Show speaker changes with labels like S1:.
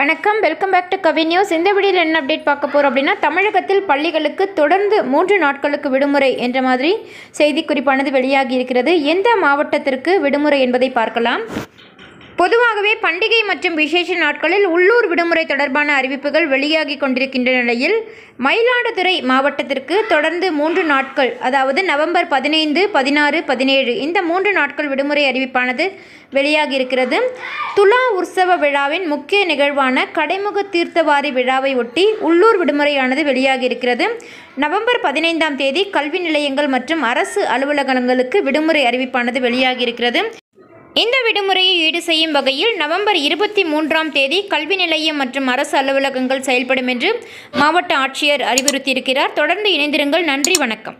S1: வணக்கம், welcome back to Kavi News. இந்த வீடியோவில் என்ன அப்டேட் பார்க்க போகிறோம் அப்படின்னா, தமிழகத்தில் பள்ளிகளுக்கு தொடர்ந்து 3 நாட்களுக்கு விடுமுறை என்ற மாதிரி செய்திக்குறிப்பானது வெளியாகி இருக்கிறது. எந்த மாவட்டத்திற்கு விடுமுறை என்பதை பார்க்கலாம். பொதுவாகவே பண்டிகை மற்றும் விசேஷ நாட்களில் உள்ளூர் விடுமுறை தொடர்பான அறிவிப்புகள் வெளியாகி கொண்டிருக்கின்ற நிலையில் மயிலாடுதுறை மாவட்டத்திற்கு தொடர்ந்து 3 நாட்கள், அதாவது நவம்பர் 15, 16, 17 இந்த 3 நாட்கள் விடுமுறை அறிவிப்பானது வெளியாகி இருக்கிறது. துலா உற்சவ விழாவின் முக்கிய நிகழ்வான கடைமுக தீர்த்தவாரி விழாவை ஒட்டி உள்ளூர் விடுமுறையானது வெளியாகி இருக்கிறது. நவம்பர் 15ஆம் தேதி கல்வி நிலையங்கள் மற்றும் அரசு அலுவலகங்களுக்கு விடுமுறை அறிவிப்பானது வெளியாகி இருக்கிறது. இந்த விடுமுறையை ஈடு செய்யும் வகையில் நவம்பர் 23ஆம் தேதி கல்வி நிலையம் மற்றும் அரசு அலுவலகங்கள் செயல்படும் என்று மாவட்ட ஆட்சியர் அறிவுறுத்தியிருக்கிறார். தொடர்ந்து இணைந்திருங்கள். நன்றி, வணக்கம்.